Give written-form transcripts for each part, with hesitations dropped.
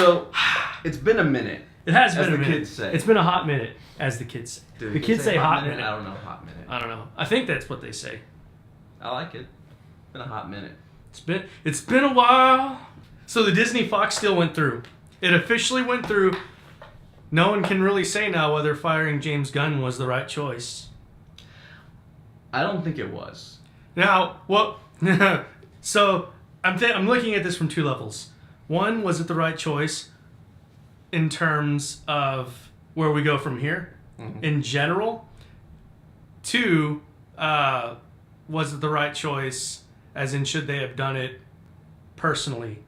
So, it's been a minute. It has been as a the minute. kids say. It's been a hot minute, as the kids say. Do The kids say hot minute. I don't know, hot minute. I don't know. I think that's what they say. I like it. Been a hot minute. It's been a while. So the Disney Fox deal went through. It officially went through. No one can really say now whether firing James Gunn was the right choice. I don't think it was. Now, well, so I'm looking at this from two levels. One, was it the right choice in terms of where we go from here in general? Two, was it the right choice as in should they have done it personally?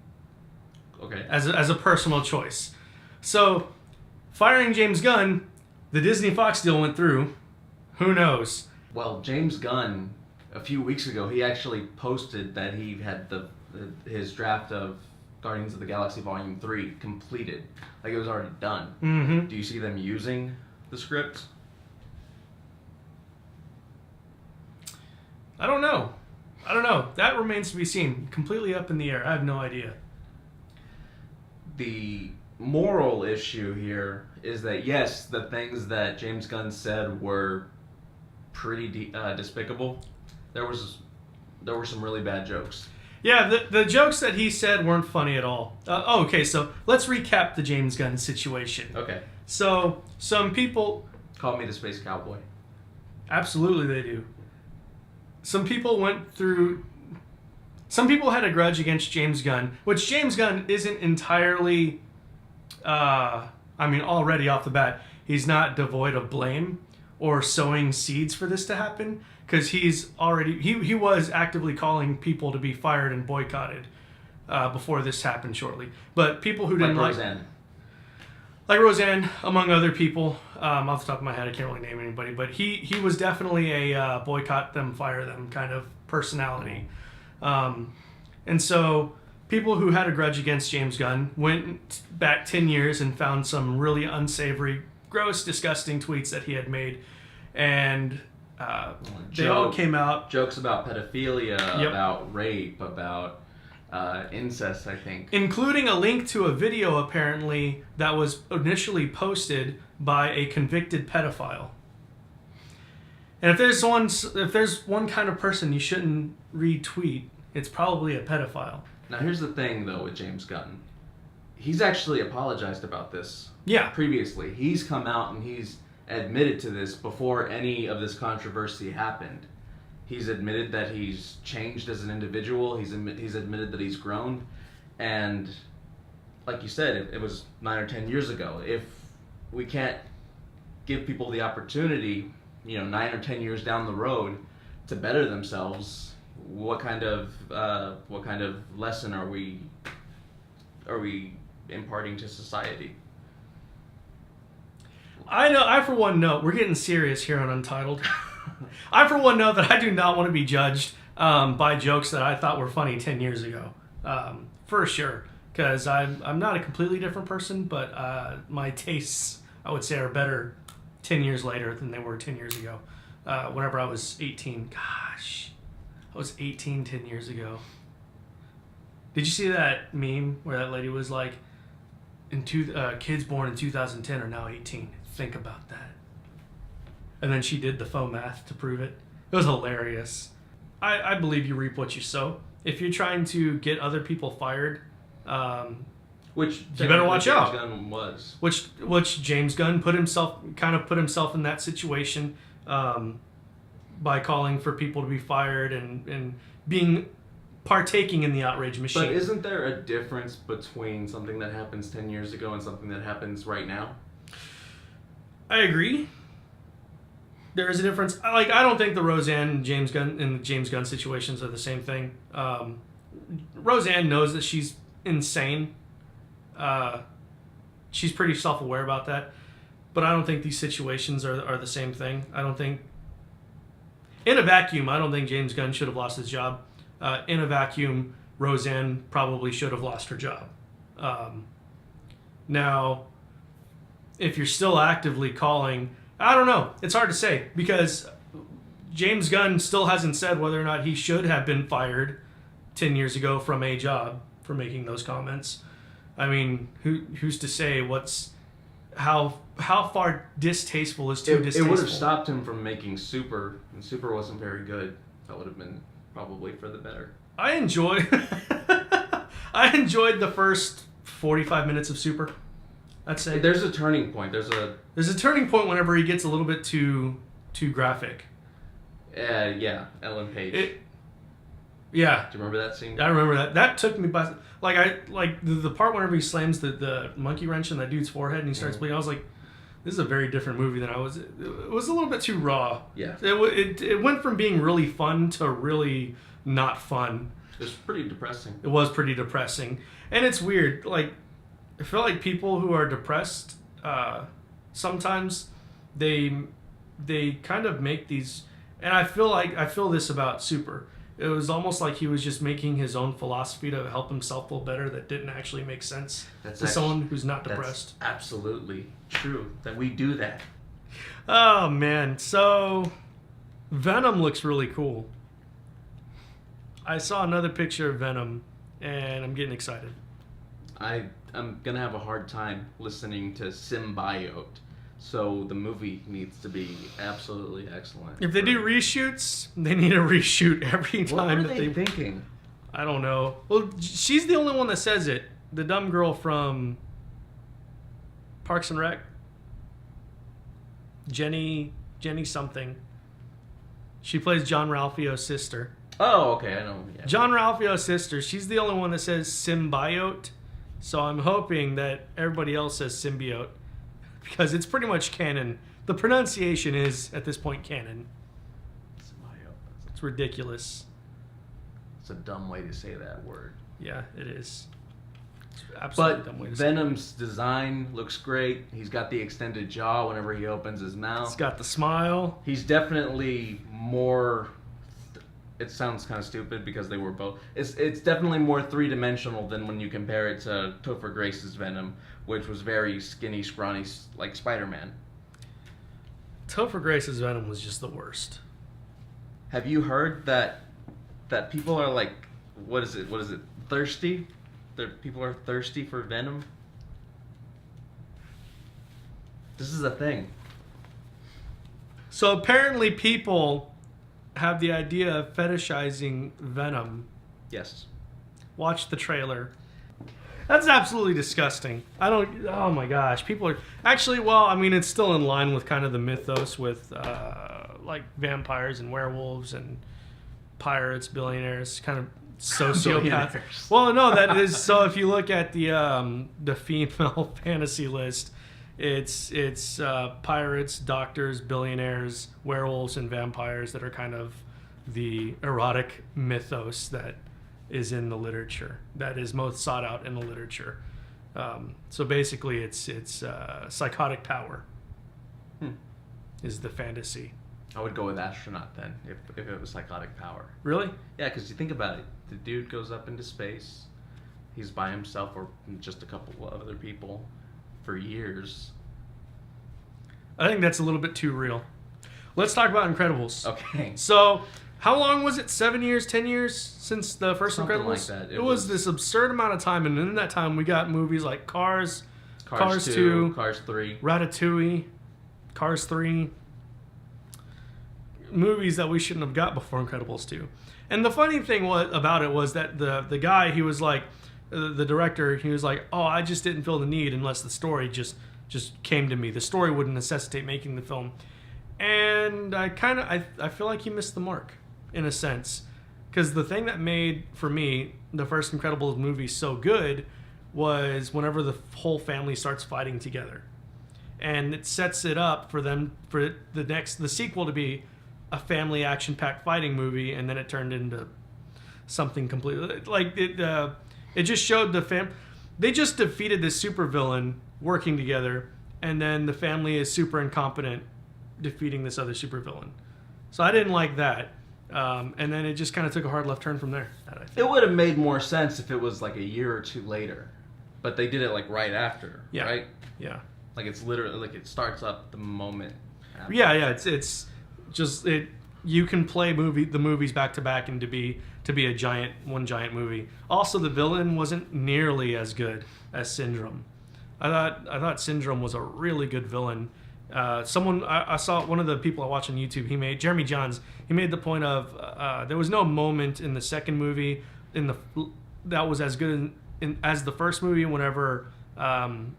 Okay. As a personal choice. So, firing James Gunn, the Disney Fox deal went through. Who knows? Well, James Gunn, a few weeks ago, he actually posted that he had his draft of Guardians of the Galaxy Volume 3 completed. Like, it was already done. Mm-hmm. Do you see them using the script? I don't know. That remains to be seen. Completely up in the air. I have no idea. The moral issue here is that, yes, the things that James Gunn said were pretty despicable. There were some really bad jokes. Yeah, the jokes that he said weren't funny at all. Okay, so let's recap the James Gunn situation. Okay. So, some people... Call me the Space Cowboy. Absolutely they do. Some people had a grudge against James Gunn, which James Gunn isn't entirely... already off the bat, he's not devoid of blame or sowing seeds for this to happen, because he's already he was actively calling people to be fired and boycotted before this happened shortly. But people who didn't like Roseanne, among other people, off the top of my head, I can't really name anybody, but he was definitely a boycott them, fire them kind of personality. And so people who had a grudge against James Gunn went back 10 years and found some really unsavory, gross, disgusting tweets that he had made. And they all came out. Jokes about pedophilia, about rape, about incest, I think. Including a link to a video, apparently, that was initially posted by a convicted pedophile. And if there's one kind of person you shouldn't retweet, it's probably a pedophile. Now, here's the thing, though, with James Gunn. He's actually apologized about this. Yeah. Previously. He's come out and he's admitted to this before any of this controversy happened. He's admitted that he's changed as an individual. He's admitted that he's grown. And like you said, it was 9 or 10 years ago. If we can't give people the opportunity, 9 or 10 years down the road to better themselves, what kind of lesson are we imparting to society? I for one know, we're getting serious here on Untitled. I for one know that I do not want to be judged by jokes that I thought were funny 10 years ago. For sure. Because I'm not a completely different person, but my tastes, I would say, are better 10 years later than they were 10 years ago. Whenever I was 18. Gosh. I was 18 10 years ago. Did you see that meme where that lady was like, kids born in 2010 are now 18. Think about that. And then she did the faux math to prove it. It was hilarious. I believe you reap what you sow. If you're trying to get other people fired, which you better watch out. James Gunn was. Which James Gunn put himself in that situation by calling for people to be fired and partaking in the outrage machine. But isn't there a difference between something that happens 10 years ago and something that happens right now? I agree. There is a difference. I don't think the Roseanne and James Gunn situations are the same thing. Roseanne knows that she's insane. She's pretty self-aware about that. But I don't think these situations are the same thing. I don't think... In a vacuum, I don't think James Gunn should have lost his job. In a vacuum, Roseanne probably should have lost her job. Now, if you're still actively calling... I don't know. It's hard to say because James Gunn still hasn't said whether or not he should have been fired 10 years ago from a job for making those comments. I mean, who's to say how far distasteful is too distasteful? It would have stopped him from making Super, and Super wasn't very good. That would have been probably for the better. I enjoyed the first 45 minutes of Super. I'd say there's a turning point. There's a turning point whenever he gets a little bit too graphic. Yeah, Ellen Page. Yeah. Do you remember that scene? I remember that. That took me by the part whenever he slams the monkey wrench in that dude's forehead and he starts bleeding. I was like, this is a very different movie than I was. It was a little bit too raw. Yeah. It went from being really fun to really not fun. It was pretty depressing. It was pretty depressing, and it's weird. Like, I feel like people who are depressed, sometimes they kind of make these, and I feel this about Super. It was almost like he was just making his own philosophy to help himself feel better that didn't actually make sense to someone who's not depressed. That's absolutely true that we do that. Oh, man. So, Venom looks really cool. I saw another picture of Venom, and I'm getting excited. I'm going to have a hard time listening to Symbiote. So the movie needs to be absolutely excellent. If they do reshoots, they need to reshoot every time what are they thinking? I don't know. Well, she's the only one that says it. The dumb girl from Parks and Rec. Jenny something. She plays John Ralphio's sister. Oh, okay, I know. Yeah. John Ralphio's sister. She's the only one that says symbiote. So I'm hoping that everybody else says symbiote. Because it's pretty much canon. The pronunciation is, at this point, canon. Symbiote. It's ridiculous. It's a dumb way to say that word. Yeah, it is. It's absolutely dumb way to say it. Venom's design looks great. He's got the extended jaw whenever he opens his mouth. He's got the smile. He's definitely more... It sounds kind of stupid because they were both... It's definitely more three-dimensional than when you compare it to Topher Grace's Venom, which was very skinny, scrawny, like Spider-Man. Topher Grace's Venom was just the worst. Have you heard that people are like... What is it? Thirsty? People are thirsty for Venom? This is a thing. So apparently people have the idea of fetishizing Venom. Yes. Watch the trailer. That's absolutely disgusting. Oh my gosh. People are... Actually, well, I mean, it's still in line with kind of the mythos with, like, vampires and werewolves and pirates, billionaires, kind of sociopaths. Well, no, that is... So if you look at the female fantasy list, it's pirates, doctors, billionaires, werewolves, and vampires that are kind of the erotic mythos that is in the literature, that is most sought out in the literature. So basically, it's psychotic power is the fantasy. I would go with astronaut then, if it was psychotic power. Really? Yeah, because you think about it. The dude goes up into space. He's by himself or just a couple of other people for years. I think that's a little bit too real. Let's talk about Incredibles. Okay. So, how long was it? 7 years, 10 years since the first Something Incredibles? like that. It was this absurd amount of time, and in that time we got movies like Cars 2, Cars 3. Ratatouille, Cars 3. Movies that we shouldn't have got before Incredibles 2. And the funny thing about it was that the guy, he was like, the director, he was like, oh, I just didn't feel the need unless the story just came to me. The story wouldn't necessitate making the film. And I feel like he missed the mark in a sense. Because the thing that made, for me, the first Incredibles movie so good was whenever the whole family starts fighting together. And it sets it up for the sequel to be a family action-packed fighting movie, and then it turned into something completely... Like, it just showed they just defeated this supervillain working together, and then the family is super incompetent defeating this other supervillain. So I didn't like that. And then it just kind of took a hard left turn from there. It would have made more sense if it was like a year or two later. But they did it like right after, right? Yeah. Like it's literally, like it starts up the moment after. Yeah, it's just, you can play the movies back to back and to be one giant movie. Also, the villain wasn't nearly as good as Syndrome. I thought Syndrome was a really good villain. I saw one of the people I watch on YouTube. Jeremy Johns. He made the point of there was no moment in the second movie that was as good as the first movie. Whenever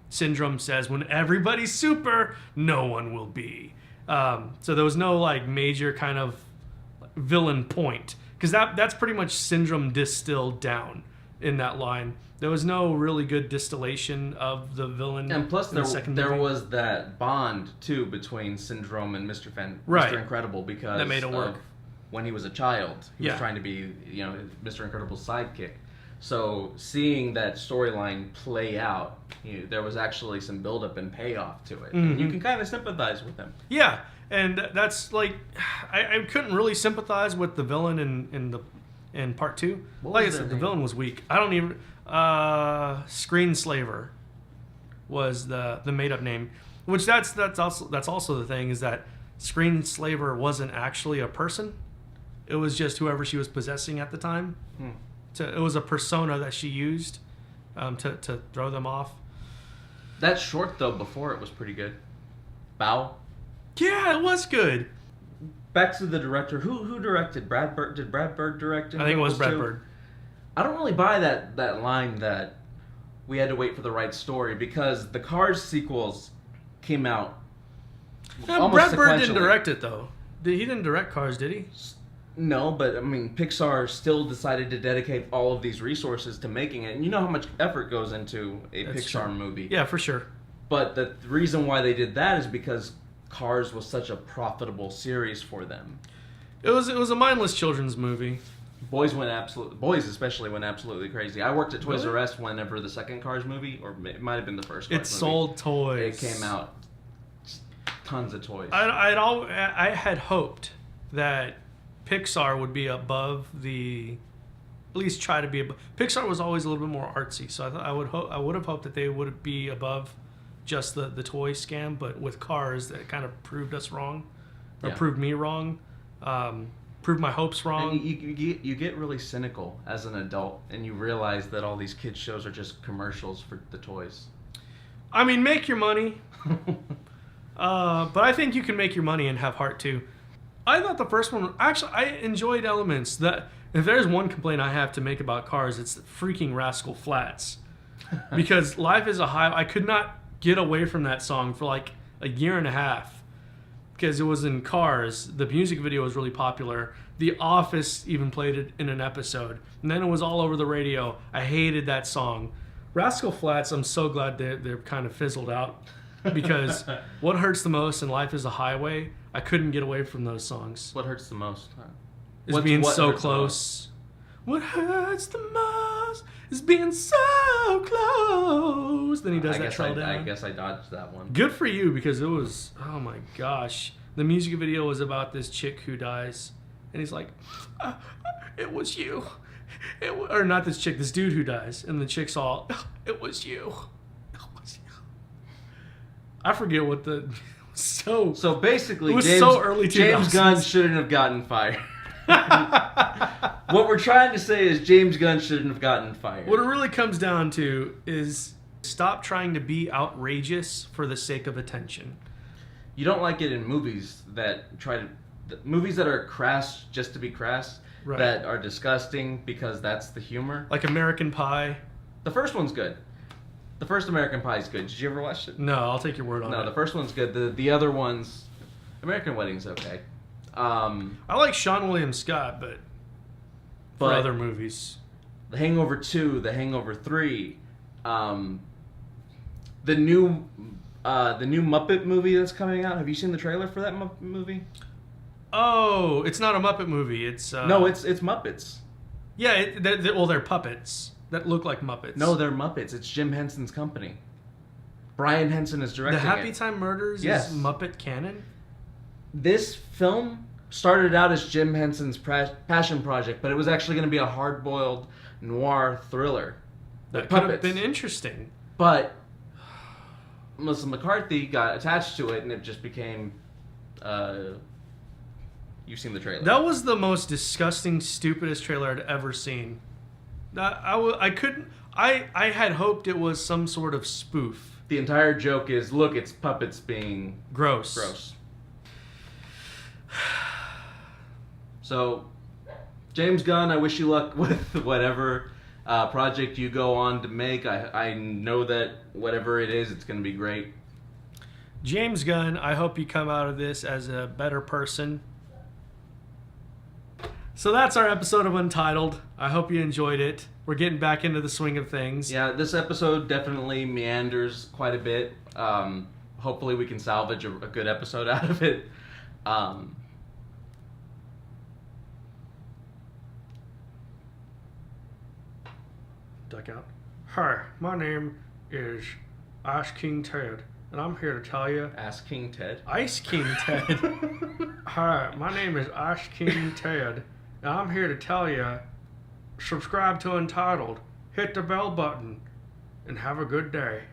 Syndrome says, "When everybody's super, no one will be." So there was no like major kind of villain point, because that's pretty much Syndrome distilled down in that line. There was no really good distillation of the villain. And plus, there was that bond too between Syndrome and Mr. Incredible, because that made it work. When he was a child, he was trying to be, Mr. Incredible's sidekick. So seeing that storyline play out, there was actually some buildup and payoff to it. And you can kind of sympathize with him. Yeah, and that's like, I couldn't really sympathize with the villain in part 2. Like I said, the villain was weak. I don't even. Screenslaver was the made up name, which that's also the thing, is that Screenslaver wasn't actually a person. It was just whoever she was possessing at the time. It was a persona that she used to throw them off. That short, though, before it was pretty good. Bow. Yeah, it was good. Back to the director. Who directed? Brad Bird? Did Brad Bird direct? I think it was Brad Bird. I don't really buy that line that we had to wait for the right story, because the Cars sequels came out almost Brad Bird didn't sequentially. direct it, though. He didn't direct Cars, did he? No, but I mean, Pixar still decided to dedicate all of these resources to making it. And you know how much effort goes into a Pixar movie. Yeah, for sure. But the reason why they did that is because Cars was such a profitable series for them. It was a mindless children's movie. Boys especially went absolutely crazy. I worked at Toys R Us whenever the second Cars movie, or it might have been the first Cars movie. It sold toys. It came out. Tons of toys. I had hoped that Pixar would be above at least try to be above. Pixar was always a little bit more artsy, so I would have hoped that they would be above just the toy scam. But with Cars, that kind of proved us wrong, or proved me wrong, proved my hopes wrong. And you get really cynical as an adult, and you realize that all these kids shows are just commercials for the toys. I mean, make your money, but I think you can make your money and have heart too. I thought the first one, actually, I enjoyed elements. That if there's one complaint I have to make about Cars, it's freaking Rascal Flatts. Because Life is a High, I could not get away from that song for like a year and a half. Because it was in Cars, the music video was really popular. The Office even played it in an episode. And then it was all over the radio. I hated that song. Rascal Flatts, I'm so glad they're kind of fizzled out. Because what hurts the most in Life is a Highway, I couldn't get away from those songs. What hurts the most? Is being so close. What hurts the most is being so close. Then he does that trail down. I guess I dodged that one. Good for you, because it was, oh my gosh. The music video was about this chick who dies. And he's like, it was you. Or not this chick, this dude who dies. And the chick's all, it was you. It was you. I forget what the... So basically, it was James, so early 2000s. James Gunn shouldn't have gotten fired. What we're trying to say is James Gunn shouldn't have gotten fired. What it really comes down to is stop trying to be outrageous for the sake of attention. You don't like it in movies that movies that are crass just to be crass, right, that are disgusting because that's the humor. Like American Pie. The first one's good. The first American Pie is good. Did you ever watch it? No, I'll take your word on it. No, the first one's good. The other ones, American Wedding's okay. I like Sean William Scott, but for other movies. The Hangover 2, The Hangover 3, the new Muppet movie that's coming out. Have you seen the trailer for that Muppet movie? Oh, it's not a Muppet movie. It's no, it's Muppets. Yeah, they're puppets that look like Muppets. No, they're Muppets. It's Jim Henson's company. Brian Henson is directing The Happy it. Time Murders Yes. is Muppet canon? This film started out as Jim Henson's passion project, but it was actually going to be a hard-boiled noir thriller. That could have been interesting. But Melissa McCarthy got attached to it, and it just became You've seen the trailer. That was the most disgusting, stupidest trailer I'd ever seen. I couldn't. I had hoped it was some sort of spoof. The entire joke is, look, it's puppets being Gross. So, James Gunn, I wish you luck with whatever project you go on to make. I know that whatever it is, it's going to be great. James Gunn, I hope you come out of this as a better person. So that's our episode of Untitled. I hope you enjoyed it. We're getting back into the swing of things. Yeah, this episode definitely meanders quite a bit. Hopefully we can salvage a good episode out of it. Duck out. Hi, my name is Ice King Ted, and I'm here to tell you... Ask King Ted. Ice King Ted. Hi, my name is Ice King Ted, and I'm here to tell you, subscribe to Untitled, hit the bell button, and have a good day.